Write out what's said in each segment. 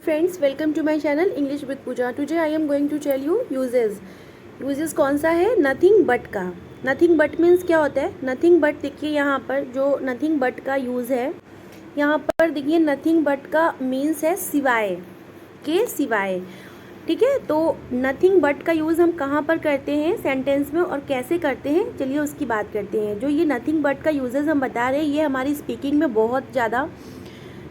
Friends, welcome to my channel English with Pooja. Today I am going to tell you uses कौन सा है nothing but का। Nothing but means क्या होता है? नथिंग बट देखिए यहाँ पर जो नथिंग बट का यूज़ है, यहाँ पर देखिए नथिंग बट का मीन्स है सिवाय के, सिवाय। ठीक है, तो नथिंग बट का यूज़ हम कहाँ पर करते हैं सेंटेंस में और कैसे करते हैं, चलिए उसकी बात करते हैं। जो ये नथिंग बट का यूजेस हम बता रहे हैं, ये हमारी स्पीकिंग में बहुत ज़्यादा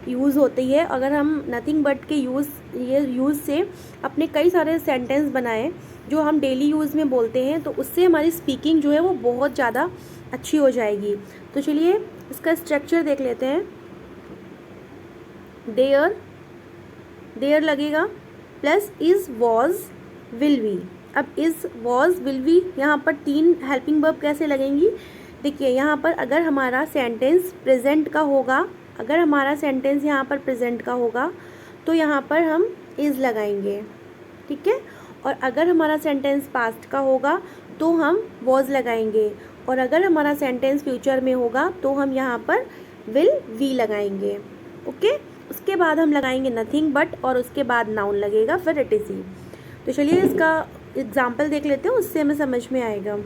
यूज़ होती है। अगर हम नथिंग बट के यूज़ से अपने कई सारे सेंटेंस बनाएं जो हम डेली यूज़ में बोलते हैं, तो उससे हमारी स्पीकिंग जो है वो बहुत ज़्यादा अच्छी हो जाएगी। तो चलिए इसका स्ट्रक्चर देख लेते हैं। देयर, देयर लगेगा plus is, was, will be. अब इज़, वॉज, विल बी, यहाँ पर तीन हेल्पिंग वर्ब कैसे लगेंगी? देखिए यहाँ पर अगर हमारा सेंटेंस प्रेजेंट का होगा, अगर हमारा सेंटेंस यहाँ पर प्रेजेंट का होगा तो यहाँ पर हम इज़ लगाएंगे, ठीक है। और अगर हमारा सेंटेंस पास्ट का होगा तो हम वॉज लगाएंगे, और अगर हमारा सेंटेंस फ्यूचर में होगा तो हम यहाँ पर विल, वी लगाएंगे। ओके, उसके बाद हम लगाएंगे नथिंग बट, और उसके बाद नाउन लगेगा, फिर इट इज़ ही। तो चलिए इसका एग्जाम्पल देख लेते हैं, उससे हमें समझ में आएगा।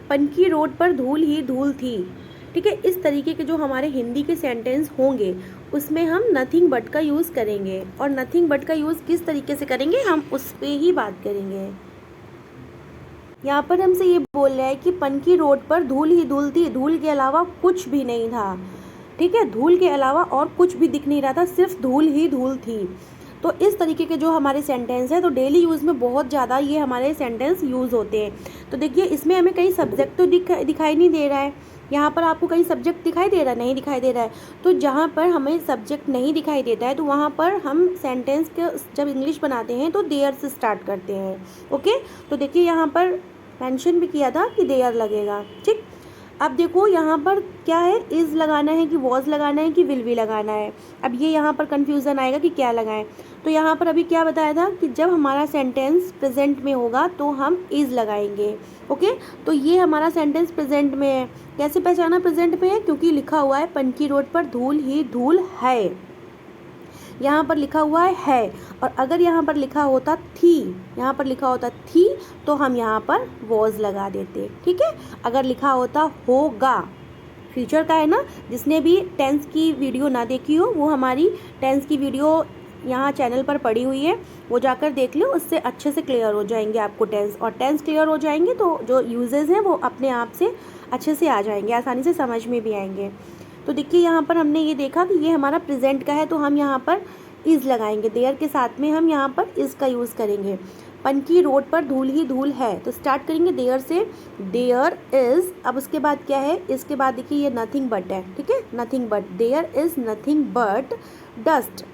पनकी रोड पर धूल ही धूल थी। ठीक है, इस तरीके के जो हमारे हिंदी के सेंटेंस होंगे उसमें हम नथिंग बट का यूज़ करेंगे। और नथिंग बट का यूज़ किस तरीके से करेंगे हम उस पर ही बात करेंगे। यहाँ पर हमसे ये बोल रहा है कि पनकी रोड पर धूल ही धूल थी, धूल के अलावा कुछ भी नहीं था। ठीक है, धूल के अलावा और कुछ भी दिख नहीं रहा था, सिर्फ धूल ही धूल थी। तो इस तरीके के जो हमारे सेंटेंस है, तो डेली यूज़ में बहुत ज़्यादा ये हमारे सेंटेंस यूज़ होते हैं। तो देखिए इसमें हमें कहीं सब्जेक्ट तो दिखाई नहीं दे रहा है। यहाँ पर आपको कहीं सब्जेक्ट दिखाई दे रहा है? नहीं दिखाई दे रहा है। तो जहाँ पर हमें सब्जेक्ट नहीं दिखाई देता है तो वहाँ पर हम सेंटेंस के जब इंग्लिश बनाते हैं तो देयर से स्टार्ट करते हैं। ओके, तो देखिए यहाँ पर मेंशन भी किया था कि देयर लगेगा। ठीक, अब देखो यहाँ पर क्या है, इज़ लगाना है कि वॉज लगाना है कि विल बी लगाना है। अब ये यहाँ पर कन्फ्यूज़न आएगा कि क्या लगाएं। तो यहाँ पर अभी क्या बताया था कि जब हमारा सेंटेंस प्रेजेंट में होगा तो हम इज़ लगाएंगे। ओके, तो ये हमारा सेंटेंस प्रेजेंट में है। कैसे पहचाना प्रेजेंट में है? क्योंकि लिखा हुआ है पनकी रोड पर धूल ही धूल है, यहाँ पर लिखा हुआ है। और अगर यहाँ पर लिखा होता थी, यहाँ पर लिखा होता थी, तो हम यहाँ पर वॉज लगा देते। ठीक है, अगर लिखा होता होगा, फ्यूचर का है ना, जिसने भी टेंस की वीडियो ना देखी हो वो हमारी टेंस की वीडियो यहाँ चैनल पर पड़ी हुई है, वो जाकर देख लो, उससे अच्छे से क्लियर हो जाएंगे आपको टेंस। और टेंस क्लियर हो जाएंगे तो जो यूजेस हैं वो अपने आप से अच्छे से आ जाएंगे, आसानी से समझ में भी आएंगे। तो देखिए यहाँ पर हमने ये देखा कि ये हमारा प्रेजेंट का है, तो हम यहाँ पर इज़ लगाएंगे। देयर के साथ में हम यहाँ पर इज़ का यूज़ करेंगे। पनकी रोड पर धूल ही धूल है, तो स्टार्ट करेंगे देयर से, देयर इज़। अब उसके बाद क्या है, इसके बाद देखिए ये नथिंग बट है। ठीक है, nothing but, there is nothing but dust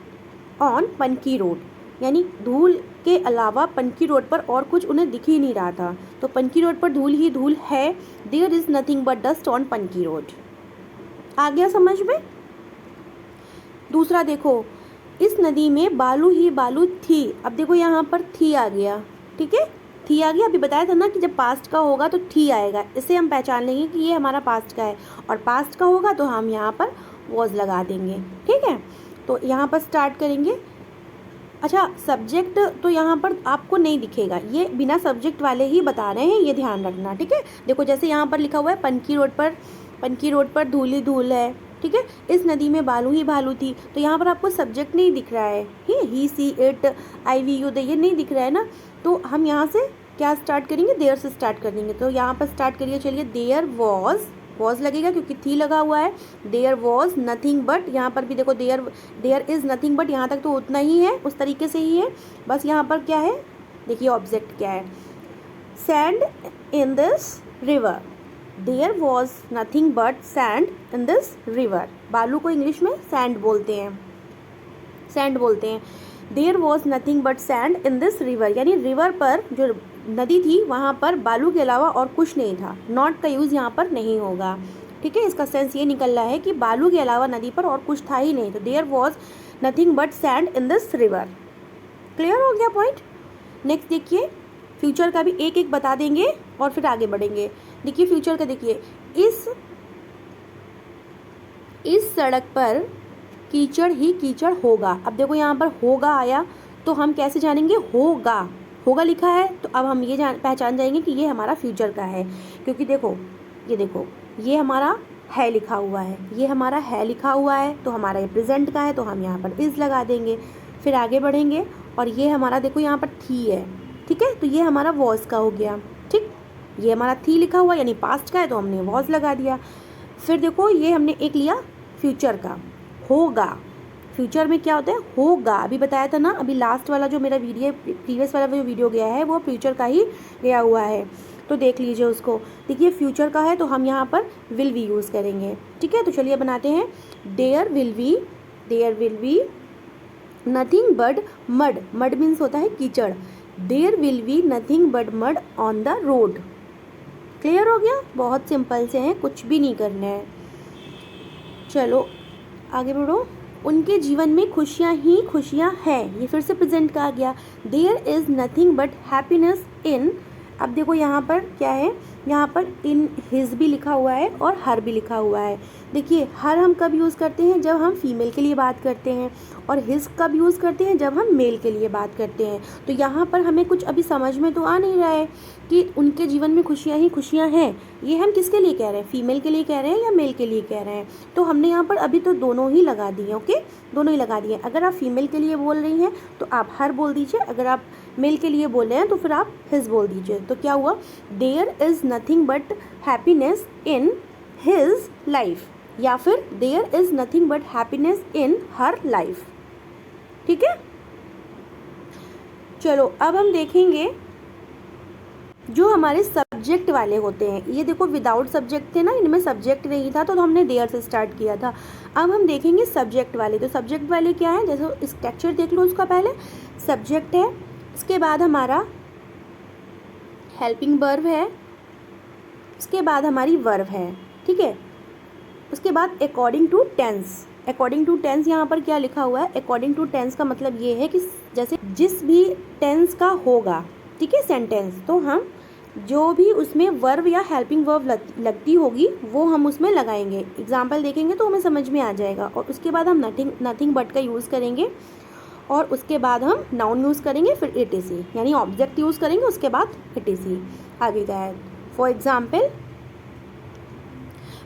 on Panki road, यानी धूल के अलावा पनकी रोड पर और कुछ उन्हें दिख ही नहीं रहा था। तो पनकी रोड पर धूल ही धूल है, there is nothing but dust on Panki road. आ गया समझ में? दूसरा देखो, इस नदी में बालू ही बालू थी। अब देखो यहाँ पर थी आ गया। ठीक है, थी आ गया। अभी बताया था ना कि जब पास्ट का होगा तो थी आएगा, इससे हम पहचान लेंगे कि ये हमारा पास्ट का है। और पास्ट का होगा तो हम यहाँ पर वॉज लगा देंगे। ठीक है, तो यहाँ पर स्टार्ट करेंगे। अच्छा, सब्जेक्ट तो यहाँ पर आपको नहीं दिखेगा, ये बिना सब्जेक्ट वाले ही बता रहे हैं, ये ध्यान रखना। ठीक है, देखो जैसे यहाँ पर लिखा हुआ है पनकी रोड पर धूल ही धूल है। ठीक है, इस नदी में बालू ही बालू थी, तो यहाँ पर आपको सब्जेक्ट नहीं दिख रहा है, ही, सी, इट, आई, वी, यू, दे, ये नहीं दिख रहा है ना। तो हम यहाँ से क्या स्टार्ट करेंगे, देयर से स्टार्ट कर देंगे। तो यहाँ पर स्टार्ट करिए, चलिए। देयर वॉज लगेगा क्योंकि थी लगा हुआ है। देयर वॉज नथिंग बट, यहाँ पर भी देखो देयर इज़ नथिंग बट, यहाँ तक तो उतना ही है, उस तरीके से ही है। बस यहाँ पर क्या है, देखिए ऑब्जेक्ट क्या है, sand in this river. There was nothing but sand in this river. बालू को इंग्लिश में सैंड बोलते हैं, सैंड बोलते हैं। There was nothing but sand in this river, यानी रिवर पर जो नदी थी वहाँ पर बालू के अलावा और कुछ नहीं था। नॉट का यूज़ यहाँ पर नहीं होगा। ठीक है, इसका सेंस ये निकल रहा है कि बालू के अलावा नदी पर और कुछ था ही नहीं। तो there was nothing but sand in this river. Clear हो गया पॉइंट? नेक्स्ट देखिए, फ्यूचर का भी एक एक बता देंगे और फिर आगे बढ़ेंगे। देखिए फ्यूचर का, देखिए इस सड़क पर कीचड़ ही कीचड़ होगा। अब देखो यहाँ पर होगा आया तो हम कैसे जानेंगे, होगा, होगा लिखा है तो अब हम ये पहचान जाएंगे कि ये हमारा फ्यूचर का है, क्योंकि देखो ये हमारा है लिखा हुआ है, ये हमारा है लिखा हुआ है तो हमारा ये प्रेजेंट का है तो हम यहाँ पर इज़ लगा देंगे। फिर आगे बढ़ेंगे और ये हमारा देखो यहाँ पर थी है, ठीक है, तो ये हमारा वॉज का हो गया, ठीक, ये हमारा थी लिखा हुआ यानी पास्ट का है तो हमने वॉज लगा दिया। फिर देखो ये हमने एक लिया फ्यूचर का, होगा, फ्यूचर में क्या होता है, होगा, अभी बताया था ना, अभी लास्ट वाला जो मेरा वीडियो प्रीवियस वाला जो वीडियो गया है वो फ्यूचर का ही गया हुआ है, तो देख लीजिए उसको। देखिए फ्यूचर का है तो हम यहाँ पर विल वी यूज़ करेंगे, ठीक है। तो चलिए बनाते हैं, there will be nothing but mud, mud means होता है कीचड़, there will be nothing but mud on the road. Clear हो गया, बहुत सिंपल से हैं, कुछ भी नहीं करना है। चलो आगे बढ़ो। उनके जीवन में खुशियाँ ही खुशियाँ हैं, ये फिर से प्रेजेंट का आ गया। There is nothing but happiness in, अब देखो यहाँ पर क्या है, यहाँ पर इन हिज भी लिखा हुआ है और हर भी लिखा हुआ है। देखिए हर हम कब यूज़ करते हैं, जब हम फीमेल के लिए बात करते हैं, और हिज कब यूज़ करते हैं, जब हम मेल के लिए बात करते हैं। तो यहाँ पर हमें कुछ अभी समझ में तो आ नहीं रहा है कि उनके जीवन में खुशियाँ ही खुशियाँ हैं, ये हम किसके लिए कह रहे हैं, फीमेल के लिए कह रहे हैं या मेल के लिए कह रहे हैं। तो हमने यहाँ पर अभी तो दोनों ही लगा दिए, ओके, दोनों ही लगा दिए। अगर आप फीमेल के लिए बोल रही हैं तो आप हर बोल दीजिए, अगर आप मेल के लिए बोल रहे हैं तो फिर आप हिज बोल दीजिए। तो क्या हुआ, there is nothing but happiness in his life, या फिर there is nothing but happiness in her life, ठीक है। चलो अब हम देखेंगे जो हमारे सब्जेक्ट वाले होते हैं, ये देखो विदाउट सब्जेक्ट थे ना, इनमें सब्जेक्ट नहीं था तो हमने देयर से स्टार्ट किया था। अब हम देखेंगे सब्जेक्ट वाले। तो सब्जेक्ट वाले क्या है, जैसे स्ट्रक्चर देख लो, उसका पहले सब्जेक्ट है, इसके बाद हमारा हेल्पिंग वर्ब है, उसके बाद हमारी वर्ब है, ठीक है, उसके बाद according to tense. According to tense यहाँ पर क्या लिखा हुआ है, अकॉर्डिंग टू टेंस का मतलब ये है कि जैसे जिस भी टेंस का होगा, ठीक है, सेंटेंस, तो हम जो भी उसमें वर्ब या हेल्पिंग वर्ब लगती होगी वो हम उसमें लगाएंगे। एग्जाम्पल देखेंगे तो हमें समझ में आ जाएगा। और उसके बाद हम नथिंग बट का यूज़ करेंगे, और उसके बाद हम नाउन यूज़ करेंगे, फिर etc, यानी ऑब्जेक्ट यूज़ करेंगे, उसके बाद etc आगे का है। फॉर एग्जाम्पल,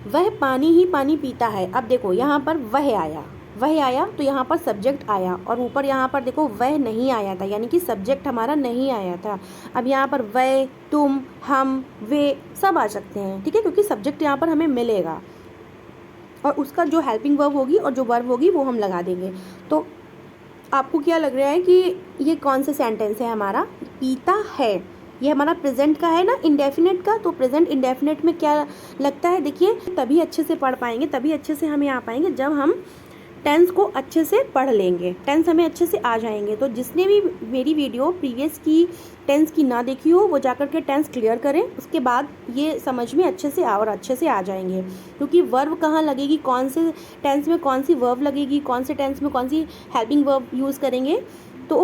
वह पानी ही पानी पीता है। अब देखो यहाँ पर वह आया तो यहाँ पर सब्जेक्ट आया, और ऊपर यहाँ पर देखो वह नहीं आया था, यानी कि सब्जेक्ट हमारा नहीं आया था। अब यहाँ पर वह, तुम, हम, वे सब आ सकते हैं, ठीक है, क्योंकि सब्जेक्ट यहाँ पर हमें मिलेगा, और उसका जो हेल्पिंग वर्ब होगी और जो वर्ब होगी वो हम लगा देंगे। तो आपको क्या लग रहा है कि ये कौन सा सेंटेंस है हमारा, पीता है, ये हमारा प्रेजेंट का है ना, इंडेफिनेट का। तो प्रेजेंट इंडेफिनेट में क्या लगता है, देखिए तभी अच्छे से पढ़ पाएंगे, तभी अच्छे से हमें आ पाएंगे जब हम टेंस को अच्छे से पढ़ लेंगे, टेंस हमें अच्छे से आ जाएंगे। तो जिसने भी मेरी वीडियो प्रीवियस की टेंस की ना देखी हो वो जाकर के टेंस क्लियर करें, उसके बाद ये समझ में अच्छे से अच्छे से आ जाएंगे। क्योंकि वर्ब कहाँ लगेगी, कौन से टेंस में कौन सी वर्ब लगेगी, कौन से टेंस में कौन सी हेल्पिंग वर्ब यूज़ करेंगे, तो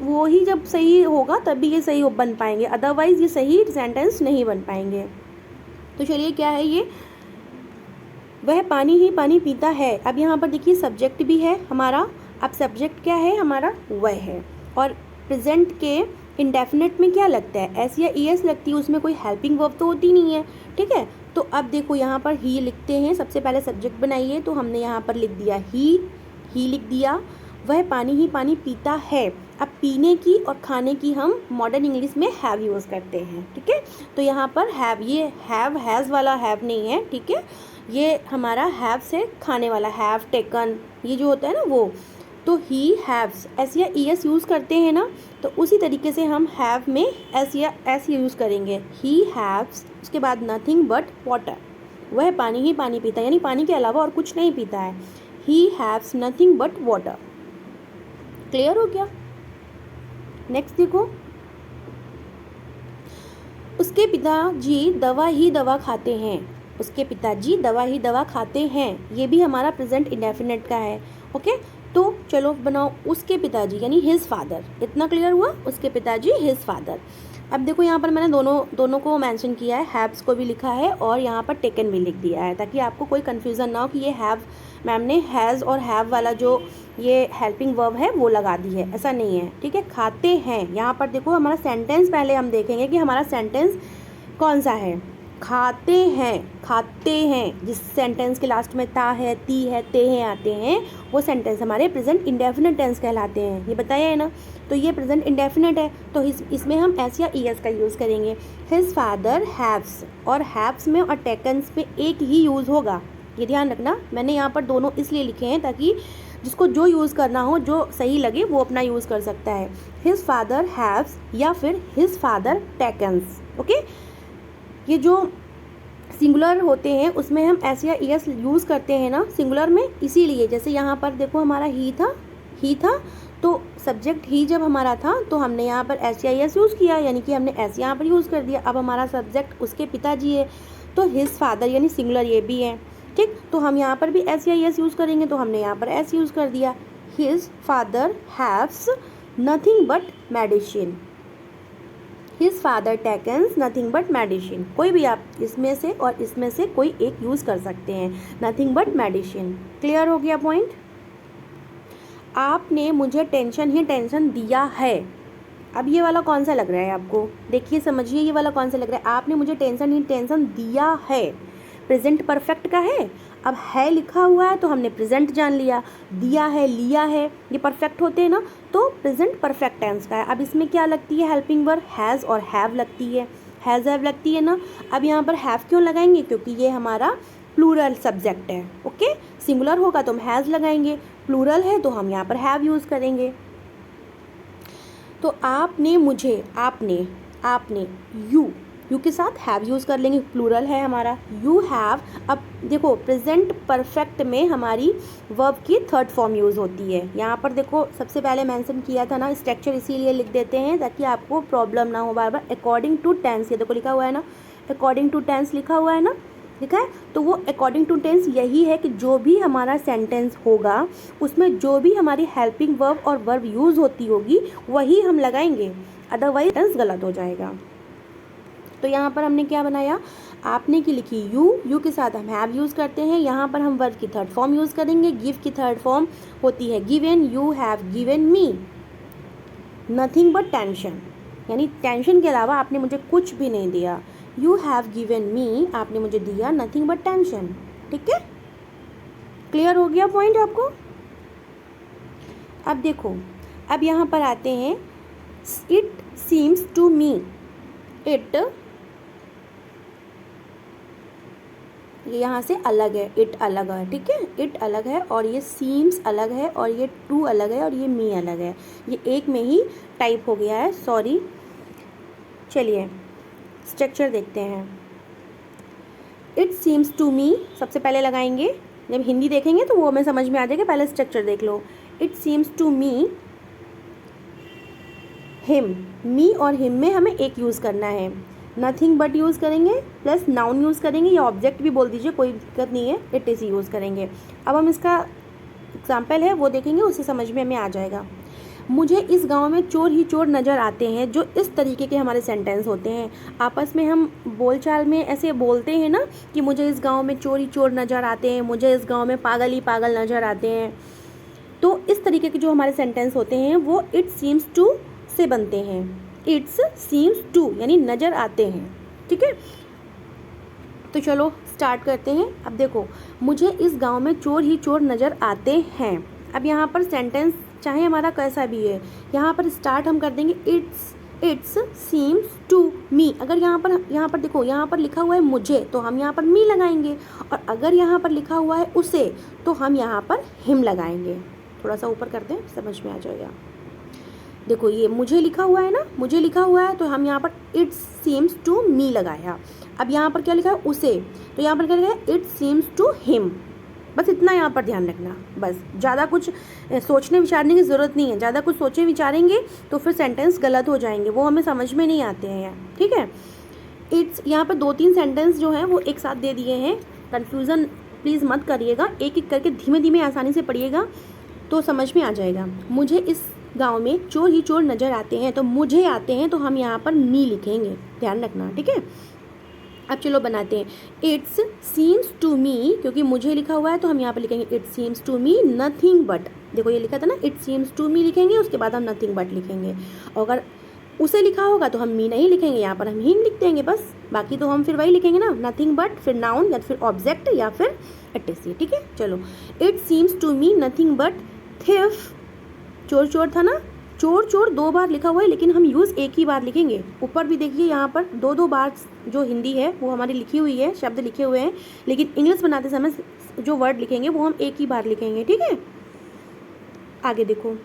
वो ही जब सही होगा तभी ये सही बन पाएंगे, अदरवाइज़ ये सही सेंटेंस नहीं बन पाएंगे। तो चलिए क्या है ये, वह पानी ही पानी पीता है। अब यहाँ पर देखिए सब्जेक्ट भी है हमारा। अब सब्जेक्ट क्या है हमारा, वह है, और प्रेजेंट के इंडेफिनेट में क्या लगता है, एस या ईएस लगती है, उसमें कोई हेल्पिंग वर्ब तो होती नहीं है, ठीक है। तो अब देखो यहाँ पर ही लिखते हैं, सबसे पहले सब्जेक्ट बनाइए, तो हमने यहाँ पर लिख दिया ही लिख दिया। वह पानी ही पानी पीता है। अब पीने की और खाने की हम मॉडर्न इंग्लिश में हैव यूज़ करते हैं, ठीक है। तो यहाँ पर हैव, ये हैव हैज़ वाला हैव नहीं है, ठीक है, ये हमारा हैव से खाने वाला, हैव टेकन, ये जो होता है ना वो। तो ही हैव्स, एस या ई एस यूज़ करते हैं ना, तो उसी तरीके से हम हैव में एस या एस यूज़ करेंगे। ही हैव्स, उसके बाद नथिंग बट वाटर, वह पानी ही पानी पीता है, यानी पानी के अलावा और कुछ नहीं पीता है। He haves nothing but water. Clear हो गया। नेक्स्ट देखो, उसके पिताजी दवा ही दवा खाते हैं। उसके पिताजी दवा ही दवा खाते हैं, ये भी हमारा प्रेजेंट इंडेफिनेट का है, ओके। तो चलो बनाओ, उसके पिताजी यानी हिज फादर, इतना क्लियर हुआ, उसके पिताजी हिज फादर। अब देखो यहाँ पर मैंने दोनों को मेंशन किया है, हैव्स को भी लिखा है और यहाँ पर टेकन भी लिख दिया है, ताकि आपको कोई कन्फ्यूज़न ना हो कि ये हैव मैम ने हैज़ और हैव वाला जो ये हेल्पिंग वर्ब है वो लगा दी है, ऐसा नहीं है, ठीक है। खाते हैं, यहाँ पर देखो हमारा सेंटेंस पहले हम देखेंगे कि हमारा सेंटेंस कौन सा है। खाते हैं जिस सेंटेंस के लास्ट में ता है, ती है, ते हैं आते हैं, वो सेंटेंस हमारे प्रेजेंट इंडेफिनिट टेंस कहलाते हैं, ये बताया है ना। तो ये प्रेजेंट इंडेफिनिट है, तो इसमें हम एस या ई एस का यूज़ करेंगे। हिज फादर हैव्स, और हैव्स में और टेकन्स में एक ही यूज़ होगा, ये ध्यान रखना। मैंने यहाँ पर दोनों इसलिए लिखे हैं ताकि जिसको जो यूज़ करना हो, जो सही लगे वो अपना यूज़ कर सकता है। हिज फादर हैव्स या फिर हिज फादर टेकन्स, ओके। ये जो सिंगुलर होते हैं उसमें हम एस या एस यूज़ करते हैं ना सिंगुलर में, इसीलिए जैसे यहाँ पर देखो हमारा ही था तो सब्जेक्ट ही जब हमारा था तो हमने यहाँ पर एस या एस यूज़ किया, यानी कि हमने एस यहाँ पर यूज़ कर दिया। अब हमारा सब्जेक्ट उसके पिताजी है तो हिज फादर यानी सिंगुलर ये भी है, ठीक। तो हम यहाँ पर भी एस या एस यूज़ करेंगे, तो हमने यहाँ पर एस यूज़ कर दिया। His father haves nothing but medicine, his father takens nothing but medicine. कोई भी आप इसमें से और इसमें से कोई एक यूज़ कर सकते हैं, नथिंग बट मेडिसिन। क्लियर हो गया पॉइंट। आपने मुझे टेंशन ही टेंशन दिया है, अब ये वाला कौन सा लग रहा है आपको, देखिए समझिए ये वाला कौन सा लग रहा है। आपने मुझे टेंशन ही टेंशन दिया है, प्रेजेंट परफेक्ट का है। अब है लिखा हुआ है तो हमने प्रेजेंट जान लिया, दिया है, लिया है, ये परफेक्ट होते हैं ना, तो प्रेजेंट परफेक्ट टेंस का है। अब इसमें क्या लगती है हेल्पिंग वर्ब, हैज़ और हैव लगती है, हैज़ हैव लगती है ना। अब यहाँ पर हैव क्यों लगाएंगे, क्योंकि ये हमारा प्लूरल सब्जेक्ट है, ओके। सिंगुलर होगा तो हम हैज़ लगाएंगे, प्लूरल है तो हम यहाँ पर हैव यूज़ करेंगे। तो आपने मुझे, आपने यू के साथ हैव यूज़ कर लेंगे, प्लूरल है हमारा, यू हैव। अब देखो प्रेजेंट परफेक्ट में हमारी वर्ब की थर्ड फॉर्म यूज़ होती है। यहाँ पर देखो सबसे पहले मेंशन किया था ना, स्ट्रक्चर इसीलिए लिख देते हैं ताकि आपको प्रॉब्लम ना हो बार बार। अकॉर्डिंग टू टेंस, ये देखो लिखा हुआ है ना, अकॉर्डिंग टू टेंस लिखा हुआ है ना, लिखा है। तो वो अकॉर्डिंग टू टेंस यही है कि जो भी हमारा सेंटेंस होगा उसमें जो भी हमारी हेल्पिंग वर्ब और वर्ब यूज़ होती होगी वही हम लगाएंगे, अदरवाइज टेंस गलत हो जाएगा। तो यहाँ पर हमने क्या बनाया, आपने की लिखी यू के साथ हम हैव यूज़ करते हैं। यहाँ पर हम वर्ब की थर्ड फॉर्म यूज़ करेंगे, गिव की थर्ड फॉर्म होती है given, you have given me nothing but tension, यानी टेंशन के अलावा आपने मुझे कुछ भी नहीं दिया। यू हैव गिवन मी, आपने मुझे दिया नथिंग बट टेंशन, ठीक है। क्लियर हो गया पॉइंट आपको। अब देखो, अब यहाँ पर आते हैं, it seems to me, it ये यहाँ से अलग है, इट अलग है, ठीक है, इट अलग है और ये सीम्स अलग है और ये टू अलग है और ये मी अलग है, ये एक में ही टाइप हो गया है, सॉरी। चलिए स्ट्रक्चर देखते हैं। इट सीम्स टू मी सबसे पहले लगाएंगे, जब हिंदी देखेंगे तो वो हमें समझ में आ जाएगा, पहले स्ट्रक्चर देख लो। It seems to me, him, me और हिम में हमें एक यूज़ करना है, नथिंग बट यूज़ करेंगे प्लस नाउन यूज़ करेंगे या ऑब्जेक्ट भी बोल दीजिए, कोई दिक्कत नहीं है, इट इज़ यूज़ करेंगे। अब हम इसका एग्जाम्पल है वो देखेंगे, उससे समझ में हमें आ जाएगा। मुझे इस गांव में चोर ही चोर नज़र आते हैं, जो इस तरीके के हमारे सेंटेंस होते हैं। आपस में हम बोलचाल में ऐसे बोलते हैं ना कि मुझे इस गांव में चोर ही चोर नज़र आते हैं, मुझे इस गांव में पागल ही पागल नज़र आते हैं। तो इस तरीके के जो हमारे सेंटेंस होते हैं वो इट सीम्स टू से बनते हैं, इट्स सीम्स टू यानी नज़र आते हैं, ठीक है। तो चलो स्टार्ट करते हैं। अब देखो, मुझे इस गांव में चोर ही चोर नज़र आते हैं। अब यहाँ पर सेंटेंस चाहे हमारा कैसा भी है, यहाँ पर स्टार्ट हम कर देंगे इट्स सीम्स टू मी। अगर यहाँ पर देखो, यहाँ पर लिखा हुआ है मुझे तो हम यहाँ पर मी लगाएंगे, और अगर यहाँ पर लिखा हुआ है उसे तो हम यहाँ पर हिम लगाएंगे। थोड़ा सा ऊपर करते हैं, समझ में आ जाएगा। देखो ये मुझे लिखा हुआ है ना, मुझे लिखा हुआ है तो हम यहाँ पर इट सीम्स टू मी लगाया। अब यहाँ पर क्या लिखा है उसे, तो यहाँ पर क्या लिखा है इट सीम्स टू हिम। बस इतना यहाँ पर ध्यान रखना, बस ज़्यादा कुछ सोचने विचारने की ज़रूरत नहीं है। ज़्यादा कुछ सोचे विचारेंगे तो फिर सेंटेंस गलत हो जाएंगे, वो हमें समझ में नहीं आते हैं, ठीक है। इट्स यहाँ पर 2-3 सेंटेंस जो हैं वो एक साथ दे दिए हैं, कन्फ्यूज़न प्लीज़ मत करिएगा, एक एक करके धीमे धीमे आसानी से पढ़िएगा तो समझ में आ जाएगा। मुझे इस गांव में चोर ही चोर नज़र आते हैं, तो मुझे आते हैं तो हम यहाँ पर मी लिखेंगे, ध्यान रखना, ठीक है। अब चलो बनाते हैं। इट्स सीम्स टू मी, क्योंकि मुझे लिखा हुआ है तो हम यहाँ पर लिखेंगे it seems to me nothing but, देखो ये लिखा था ना, इट सीम्स टू मी लिखेंगे, उसके बाद हम नथिंग बट लिखेंगे। और अगर उसे लिखा होगा तो हम मी नहीं लिखेंगे, यहाँ पर हम ही लिख देंगे बस, बाकी तो हम फिर वही लिखेंगे ना, नथिंग बट, फिर नाउन या फिर ऑब्जेक्ट या फिर एटसी, ठीक है। चलो, it seems to me nothing but thief, चोर चोर था ना, चोर चोर 2 बार लिखा हुआ है, लेकिन हम यूज़ एक ही बार लिखेंगे। ऊपर भी देखिए यहाँ पर 2 बार जो हिंदी है वो हमारी लिखी हुई है, शब्द लिखे हुए हैं, लेकिन इंग्लिश बनाते समय जो वर्ड लिखेंगे वो हम एक ही बार लिखेंगे, ठीक है। आगे देखो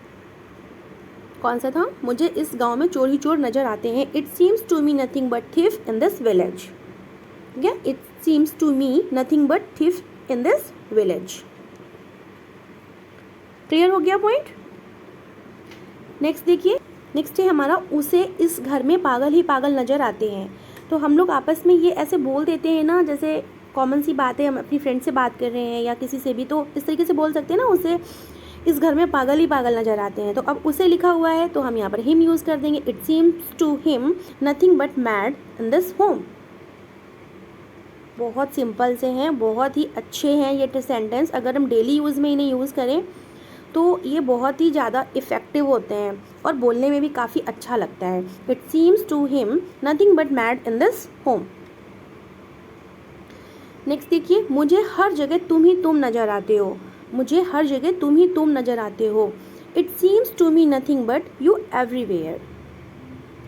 कौन सा था, मुझे इस गांव में चोर ही चोर नजर आते हैं। It seems to me nothing but thief in this village, ठीक है। It seems to me nothing but thief in this village. Clear हो गया पॉइंट। नेक्स्ट देखिए, नेक्स्ट है हमारा, उसे इस घर में पागल ही पागल नजर आते हैं। तो हम लोग आपस में ये ऐसे बोल देते हैं ना, जैसे कॉमन सी बात है, हम अपनी फ्रेंड से बात कर रहे हैं या किसी से भी, तो इस तरीके से बोल सकते हैं ना, उसे इस घर में पागल ही पागल नजर आते हैं। तो अब उसे लिखा हुआ है तो हम यहाँ पर हिम यूज़ कर देंगे। It seems to him nothing but mad in this home. बहुत सिंपल से हैं, बहुत ही अच्छे हैं ये सेंटेंस। अगर हम डेली यूज़ में इन्हें यूज़ करें तो ये बहुत ही ज़्यादा इफ़ेक्टिव होते हैं और बोलने में भी काफ़ी अच्छा लगता है। It seems to him nothing but mad in this home. Next देखिए, मुझे हर जगह तुम ही तुम नज़र आते हो। मुझे हर जगह तुम ही तुम नज़र आते हो। It seems to me nothing but you everywhere.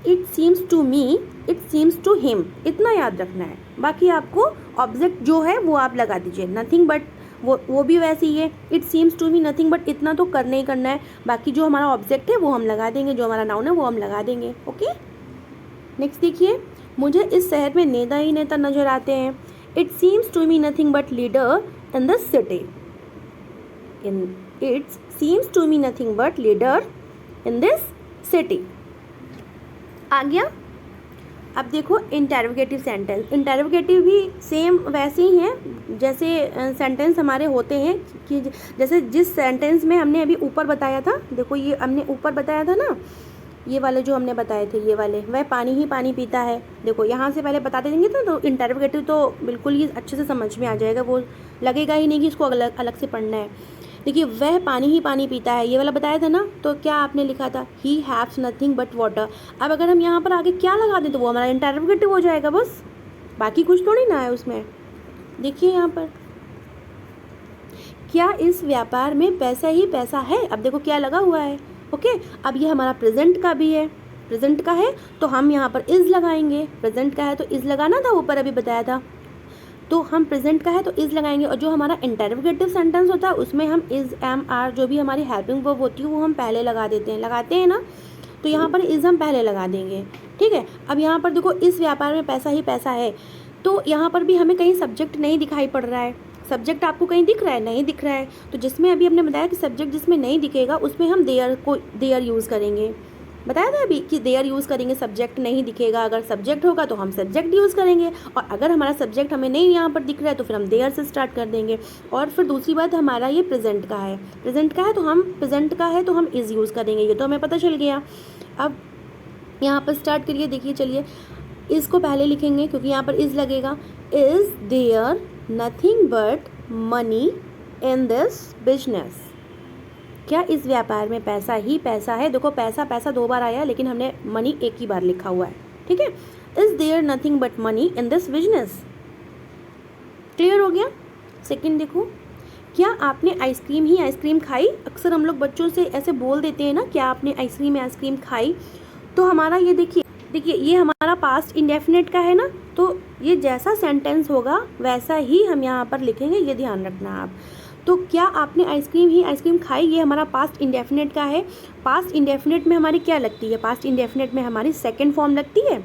It seems to me, it seems to him, इतना याद रखना है। बाकी आपको ऑब्जेक्ट जो है वो आप लगा दीजिए, नथिंग बट वो भी वैसे ही है। It seems to me nothing but, इतना तो करना ही करना है। बाकी जो हमारा ऑब्जेक्ट है वो हम लगा देंगे, जो हमारा नाउन है वो हम लगा देंगे, ओके। नेक्स्ट देखिए, मुझे इस शहर में नेता ही नेता नज़र आते हैं। It seems to me nothing but leader in the city. It seems to me nothing but leader in this city। आ गया। अब देखो इंटरोगेटिव सेंटेंस। इंटरोगेटिव भी सेम वैसे ही हैं जैसे सेंटेंस हमारे होते हैं, कि जैसे जिस सेंटेंस में हमने अभी ऊपर बताया था, देखो ये हमने ऊपर बताया था ना, ये वाले जो हमने बताए थे, ये वाले, वह पानी ही पानी पीता है। देखो यहाँ से पहले बताते देंगे तो इंटरोगेटिव तो बिल्कुल ही अच्छे से समझ में आ जाएगा, वो लगेगा ही नहीं कि इसको अलग अलग से पढ़ना है। देखिए, वह पानी ही पानी पीता है, ये वाला बताया था ना, तो क्या आपने लिखा था, ही हैव्स नथिंग बट वाटर। अब अगर हम यहाँ पर आगे क्या लगा दें तो वो हमारा इंटरोगेटिव हो जाएगा बस, बाकी कुछ थोड़ी ना है उसमें। देखिए यहाँ पर, क्या इस व्यापार में पैसा ही पैसा है। अब देखो क्या लगा हुआ है, ओके। अब ये हमारा प्रेजेंट का भी है, प्रेजेंट का है तो हम यहाँ पर इज़ लगाएंगे। प्रेजेंट का है तो इज़ लगाना था, ऊपर अभी बताया था, तो हम प्रेजेंट का है तो इज़ लगाएंगे। और जो हमारा इंटरोगेटिव सेंटेंस होता है उसमें हम इज़, एम, आर, जो भी हमारी हेल्पिंग वर्ब होती है वो हम पहले लगा देते हैं, लगाते हैं ना, तो यहाँ पर इज़ हम पहले लगा देंगे, ठीक है। अब यहाँ पर देखो, इस व्यापार में पैसा ही पैसा है, तो यहाँ पर भी हमें कहीं सब्जेक्ट नहीं दिखाई पड़ रहा है। सब्जेक्ट आपको कहीं दिख रहा है, नहीं दिख रहा है, तो जिसमें अभी हमने बताया कि सब्जेक्ट जिसमें नहीं दिखेगा उसमें हम देयर यूज़ करेंगे। बताया था अभी कि देयर यूज़ करेंगे, सब्जेक्ट नहीं दिखेगा। अगर सब्जेक्ट होगा तो हम सब्जेक्ट यूज़ करेंगे, और अगर हमारा सब्जेक्ट हमें नहीं यहाँ पर दिख रहा है तो फिर हम देयर से स्टार्ट कर देंगे। और फिर दूसरी बात, हमारा ये प्रेजेंट का है, प्रेजेंट का है तो हम प्रेजेंट का है तो हम इज़ यूज़ करेंगे, ये तो हमें पता चल गया। अब यहाँ पर स्टार्ट करिए, देखिए चलिए, इसको पहले लिखेंगे क्योंकि यहाँ पर इज़ लगेगा। Is there nothing but money in this business. क्या इस व्यापार में पैसा ही पैसा है। देखो पैसा पैसा 2 बार आया, लेकिन हमने मनी एक ही बार लिखा हुआ है, ठीक है। Is there nothing but money in this business. Clear हो गया। सेकंड देखो, क्या आपने आइसक्रीम ही आइसक्रीम खाई। अक्सर हम लोग बच्चों से ऐसे बोल देते हैं ना, क्या आपने आइसक्रीम खाई, तो हमारा ये देखिए ये हमारा पास्ट इंडेफिनिट का है ना, तो ये जैसा सेंटेंस होगा वैसा ही हम यहाँ पर लिखेंगे, ये ध्यान रखना आप। तो क्या आपने आइसक्रीम ही आइसक्रीम खाई, ये हमारा पास्ट इंडेफिनिट का है। पास्ट इंडेफिनिट में हमारी क्या लगती है, पास्ट इंडेफिनिट में हमारी सेकंड फॉर्म लगती है,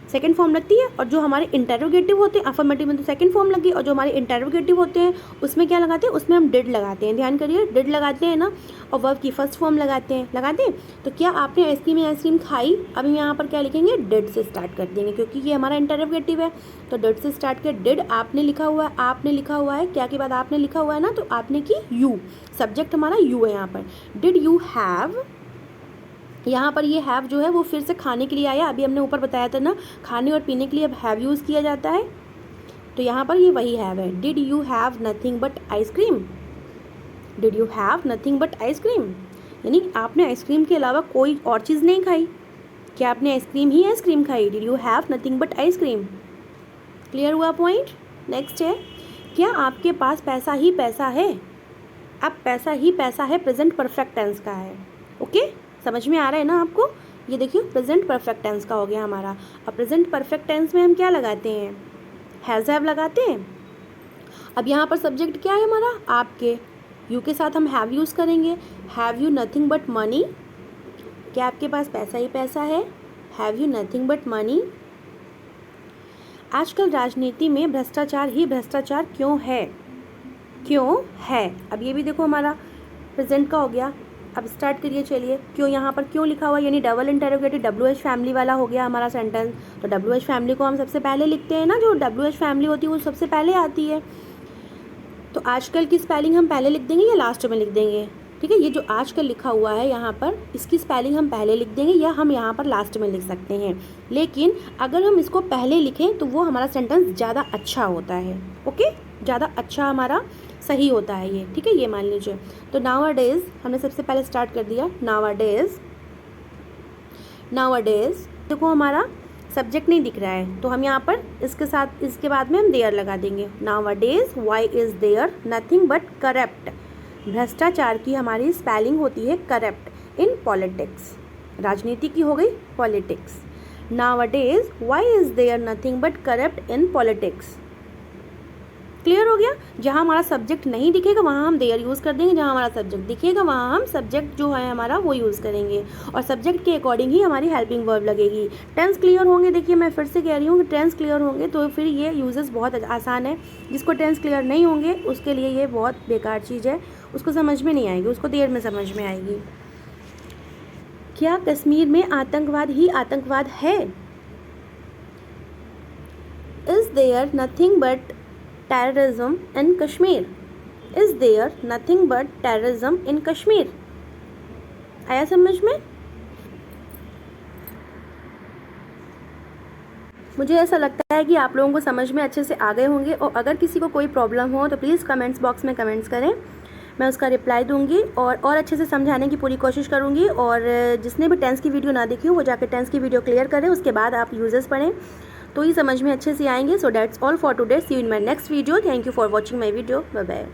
सेकंड फॉर्म लगती है। और जो हमारे इंटरोगेटिव होते हैं, अफर्मेटिव में तो सेकंड फॉर्म लगी, और जो हमारे इंटरोगेटिव होते हैं उसमें क्या लगाते हैं, उसमें हम डिड लगाते हैं। ध्यान करिए, डिड लगाते हैं ना, और वर्ब की फर्स्ट फॉर्म लगाते हैं। तो क्या आपने आइसक्रीम खाई, अब हम यहाँ पर क्या लिखेंगे, डिड से स्टार्ट कर देंगे क्योंकि ये हमारा इंटरोगेटिव है, तो डिड से स्टार्ट कर। डिड आपने लिखा हुआ है, आपने लिखा हुआ है, क्या के बाद आपने लिखा हुआ है ना, तो आपने की यू, सब्जेक्ट हमारा यू है यहाँ पर। डिड यू हैव यहाँ पर ये हैव जो है वो फिर से खाने के लिए आया। अभी हमने ऊपर बताया था ना, खाने और पीने के लिए अब हैव यूज़ किया जाता है, तो यहाँ पर ये वही हैव है। Did you have nothing but ice cream? Did you have nothing but ice cream, यानी आपने आइसक्रीम के अलावा कोई और चीज़ नहीं खाई। क्या आपने आइसक्रीम ही आइसक्रीम खाई? Did you have nothing but ice cream. Clear हुआ पॉइंट? नेक्स्ट है, क्या आपके पास पैसा ही पैसा है? अब पैसा ही पैसा है प्रेजेंट परफेक्ट टेंस का है। ओके, समझ में आ रहा है ना आपको? ये देखिए प्रेजेंट परफेक्ट टेंस का हो गया हमारा। अब प्रेजेंट परफेक्ट टेंस में हम क्या लगाते हैं? हैज़ हैव लगाते हैं। अब यहाँ पर सब्जेक्ट क्या है हमारा? आपके। यू के साथ हम हैव यूज़ करेंगे। Have you nothing but money? क्या आपके पास पैसा ही पैसा है? Have you nothing but money? आजकल राजनीति में भ्रष्टाचार ही भ्रष्टाचार क्यों है? क्यों है? अब ये भी देखो हमारा प्रेजेंट का हो गया। अब स्टार्ट करिए, चलिए। क्यों यहाँ पर क्यों लिखा हुआ, यानी डबल इंटरोगेटिव WH फैमिली वाला हो गया हमारा सेंटेंस। तो WH फैमिली को हम सबसे पहले लिखते हैं ना, जो WH फैमिली होती है वो सबसे पहले आती है। तो आजकल की स्पेलिंग हम पहले लिख देंगे या लास्ट में लिख देंगे? ठीक है, ये जो आजकल लिखा हुआ है यहाँ पर, इसकी स्पेलिंग हम पहले लिख देंगे या हम यहाँ पर लास्ट में लिख सकते हैं। लेकिन अगर हम इसको पहले लिखें तो वो हमारा सेंटेंस ज़्यादा अच्छा होता है। ओके, ज़्यादा अच्छा हमारा सही होता है ये। ठीक है, ये मान लीजिए। तो नाउअडेज हमने सबसे पहले स्टार्ट कर दिया। नाउअडेज, नाउअडेज देखो हमारा सब्जेक्ट नहीं दिख रहा है, तो हम यहाँ पर इसके साथ इसके बाद में हम देयर लगा देंगे। Nowadays why is there nothing but corrupt. भ्रष्टाचार की हमारी स्पेलिंग होती है करप्ट इन पॉलिटिक्स। राजनीति की हो गई politics. Nowadays why is there nothing but corrupt in politics. Clear हो गया? जहाँ हमारा सब्जेक्ट नहीं दिखेगा वहाँ हम देयर यूज़ कर देंगे, जहाँ हमारा सब्जेक्ट दिखेगा वहाँ हम सब्जेक्ट जो है हमारा वो यूज़ करेंगे, और सब्जेक्ट के अकॉर्डिंग ही हमारी हेल्पिंग वर्ब लगेगी। टेंस क्लियर होंगे, देखिए मैं फिर से कह रही हूँ कि टेंस क्लियर होंगे तो फिर ये यूजेस बहुत आसान है। जिसको टेंस क्लियर नहीं होंगे उसके लिए ये बहुत बेकार चीज़ है, उसको समझ में नहीं आएगी, उसको देर में समझ में आएगी। क्या कश्मीर में आतंकवाद ही आतंकवाद है? Is there nothing but terrorism in Kashmir? Is there nothing but terrorism in Kashmir? आया समझ में? मुझे ऐसा लगता है कि आप लोगों को समझ में अच्छे से आ गए होंगे, और अगर किसी को कोई प्रॉब्लम हो तो प्लीज़ कमेंट्स बॉक्स में कमेंट्स करें, मैं उसका रिप्लाई दूंगी और अच्छे से समझाने की पूरी कोशिश करूंगी। और जिसने भी टेंस की वीडियो ना देखी हो वो जाकर टेंस की वीडियो क्लियर करें, उसके बाद आप यूजेस पढ़ें तो ही समझ में अच्छे से आएंगे। So that's all for today, see you in my next video. Thank you for watching my video, bye bye.